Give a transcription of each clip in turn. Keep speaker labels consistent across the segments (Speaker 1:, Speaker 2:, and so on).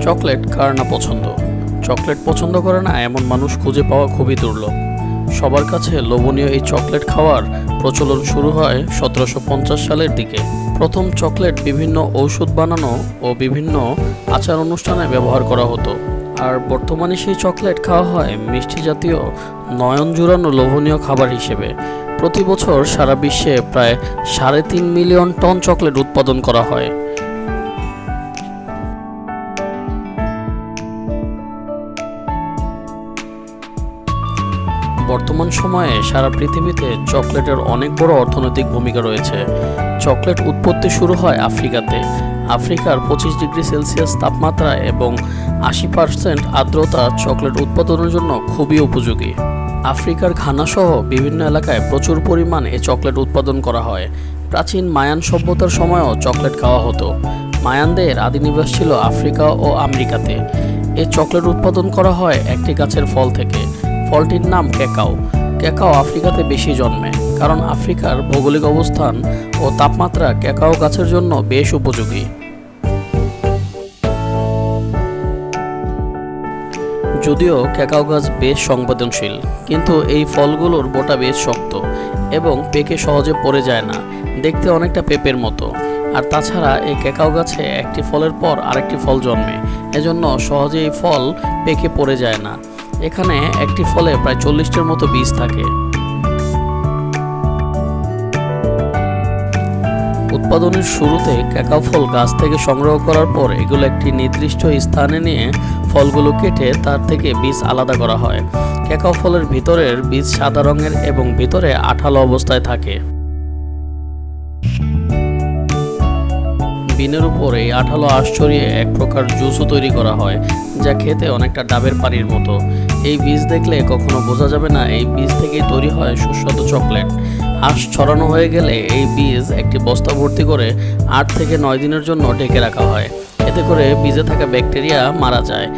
Speaker 1: Chocolate কার না পছন্দ? Chocolate পছন্দ করে না এমন মানুষ খুঁজে পাওয়া খুবই দুর্লভ। সবার কাছে লোভনীয় এই চকলেট খাওয়ার প্রচলন শুরু হয় 1750 সালের দিকে। প্রথম চকলেট বিভিন্ন ঔষধ বানানো ও বিভিন্ন আচার অনুষ্ঠানে ব্যবহার করা হতো, আর বর্তমানে সেই চকলেট খাওয়া হয় মিষ্টি জাতীয় নয়ন জুড়ানো লোভনীয় খাবার হিসেবে। প্রতি বছর সারা বিশ্বে প্রায় 3.5 মিলিয়ন টন চকলেট উৎপাদন করা হয়। বর্তমান সময়ে সারা পৃথিবীতে চকলেটের অনেক বড় অর্থনৈতিক ভূমিকা রয়েছে। চকলেট উৎপত্তি শুরু হয় আফ্রিকাতে। আফ্রিকার 25 ডিগ্রি সেলসিয়াস তাপমাত্রা এবং 80% আর্দ্রতা চকলেট উৎপাদনের জন্য খুবই উপযোগী। আফ্রিকার ঘানা সহ বিভিন্ন এলাকায় প্রচুর পরিমাণে চকলেট উৎপাদন করা হয়। প্রাচীন মায়ান সভ্যতার সময়ও চকলেট খাওয়া হতো। মায়ানদের আদিনিবাস ছিল আফ্রিকা ও আমেরিকাতে। এই চকলেট উৎপাদন করা হয় একটি গাছের ফল থেকে। ফলটির নাম ক্যাকাও। ক্যাকাও আফ্রিকাতে বেশি জন্মে, কারণ আফ্রিকার ভৌগোলিক অবস্থান ও তাপমাত্রা ক্যাকাও গাছের জন্য বেশ উপযোগী। যদিও ক্যাকাও গাছ বেশ সংবেদনশীল, কিন্তু এই ফলগুলোর বোটা বেশ শক্ত এবং পেকে সহজে পড়ে যায় না, দেখতে অনেকটা পেঁপের মতো। আর তাছাড়া এই ক্যাকাও গাছে একটি ফলের পর আরেকটি ফল জন্মে, এজন্য সহজে এই ফল পেকে পড়ে যায় না। এখানে একটি ফলে প্রায় 40টার মতো বীজ থাকে। উৎপাদনের শুরুতে ক্যাকাও ফল গাছ থেকে সংগ্রহ করার পর এগুলো একটি নির্দিষ্ট স্থানে নিয়ে ফলগুলো কেটে তার থেকে বীজ আলাদা করা হয়। ক্যাকাও ফলের ভিতরের বীজ সাদা রঙের এবং ভিতরে আঠালো অবস্থায় থাকে। বিনের উপর এই আঠালো আঁশ ছড়িয়ে এক প্রকার জুসও তৈরি করা হয়, যা খেতে অনেকটা ডাবের পানির মতো। এই বীজ দেখলে কখনো বোঝা যাবে না এই বীজ থেকেই তৈরি হয় সুস্বাদু চকলেট। আঁশ ছড়ানো হয়ে গেলে এই বীজ একটি বস্তা ভর্তি করে 8 থেকে 9 দিনের জন্য ঢেকে রাখা হয়। এতে করে বীজে থাকা ব্যাকটেরিয়া মারা যায়।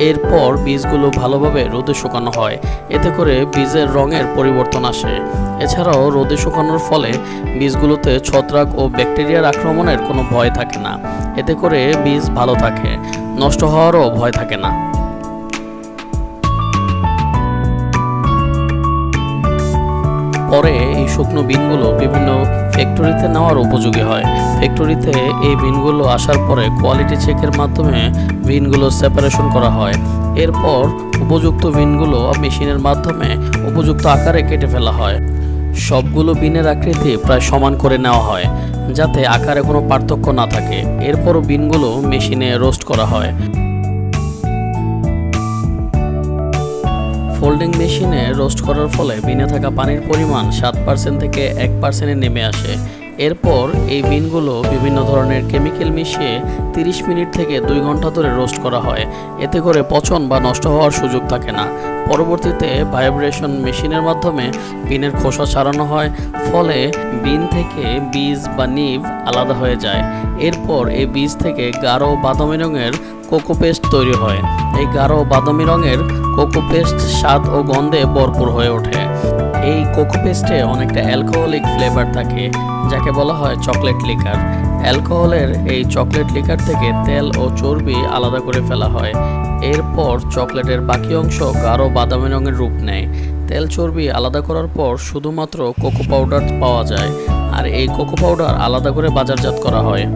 Speaker 1: এরপর বীজগুলো ভালোভাবে রোদে শুকানো হয়, এতে করে বীজের রঙের পরিবর্তন আসে। এছাড়াও রোদে শুকানোর ফলে বীজগুলোতে ছত্রাক ও ব্যাকটেরিয়ার আক্রমণের কোনো ভয় থাকে না। এতে করে বীজ ভালো থাকে, নষ্ট হওয়ারও ভয় থাকে না। পরে এই শুকনো বিনগুলো বিভিন্ন ফ্যাক্টরিতে নেওয়ার উপযোগী হয়। ফ্যাক্টরিতে এই বিনগুলো আসার পরে কোয়ালিটি চেকের মাধ্যমে বিনগুলো সেপারেশন করা হয়। এরপর উপযুক্ত বিনগুলো মেশিনের মাধ্যমে উপযুক্ত আকারে কেটে ফেলা হয়। সবগুলো বিনের আকৃতি প্রায় সমান করে নেওয়া হয়, যাতে আকারে কোনো পার্থক্য না থাকে। এরপরও বিনগুলো মেশিনে রোস্ট করা হয়। ফোল্ডিং মেশিনে রোস্ট করার ফলে বিনে থাকা পানির পরিমাণ 7% থেকে 1%-এ নেমে আসে। এরপর এই বিনগুলো বিভিন্ন ধরনের কেমিক্যাল মিশিয়ে 30 মিনিট থেকে 2 ঘন্টা ধরে রোস্ট করা হয়। এতে করে পচন বা নষ্ট হওয়ার সুযোগ থাকে না। পরবর্তীতে ভাইব্রেশন মেশিনের মাধ্যমে বিনের খোসা ছাড়ানো হয়, ফলে বিন থেকে বীজ বা নিব আলাদা হয়ে যায়। এরপর এই বীজ থেকে গাঢ় বাদামি রঙের কোকো পেস্ট তৈরি হয়। এই গাঢ় বাদামি রঙের কোকো পেস্ট স্বাদ ও গন্ধে ভরপুর হয়ে ওঠে। এই কোকো পেস্টে অনেকটা অ্যালকোহলিক ফ্লেভার থাকে, যাকে বলা হয় চকলেট লিকার। অ্যালকোহলের এই চকলেট লিকার থেকে তেল ও চর্বি আলাদা করে ফেলা হয়। এরপর চকলেটের বাকি অংশ গাঢ় বাদামি রঙের রূপ নেয়। তেল চর্বি আলাদা করার পর শুধুমাত্র কোকো পাউডার পাওয়া যায়, আর এই কোকো পাউডার আলাদা করে বাজারজাত করা হয়।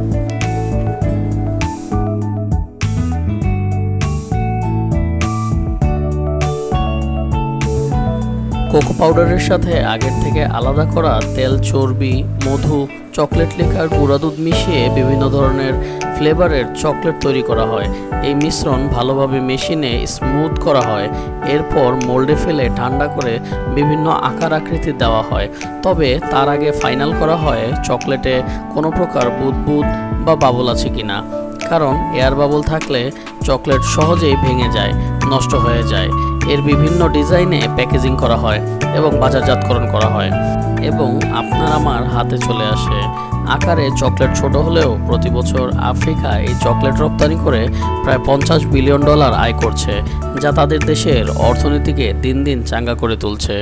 Speaker 1: কোকো পাউডারের সাথে আগের থেকে আলাদা করা তেল, চর্বি, মধু, চকলেট লিকার, গুঁড়া দুধ মিশিয়ে বিভিন্ন ধরনের ফ্লেভারের চকলেট তৈরি করা হয়। এই মিশ্রণ ভালোভাবে মেশিনে স্মুথ করা হয়। এরপর মোল্ডে ফেলে ঠান্ডা করে বিভিন্ন আকার আকৃতি দেওয়া হয়। তবে তার আগে ফাইনাল করা হয় চকলেটে কোনো প্রকার বুদবুদ বা বাবল আছে কিনা, কারণ এয়ার বাবল থাকলে চকলেট সহজেই ভেঙে যায়, নষ্ট হয়ে যায়। এর বিভিন্ন ডিজাইনে প্যাকেজিং করা হয় এবং বাজারজাতকরণ করা হয় এবং আপনার আমার হাতে চলে আসে। আকারে চকলেট ছোট হলেও প্রতি বছর আফ্রিকা এই চকলেট রপ্তানি করে প্রায় $50 বিলিয়ন আয় করছে, যা তাদের দেশের অর্থনীতিকে দিন দিন চাঙ্গা করে তুলছে।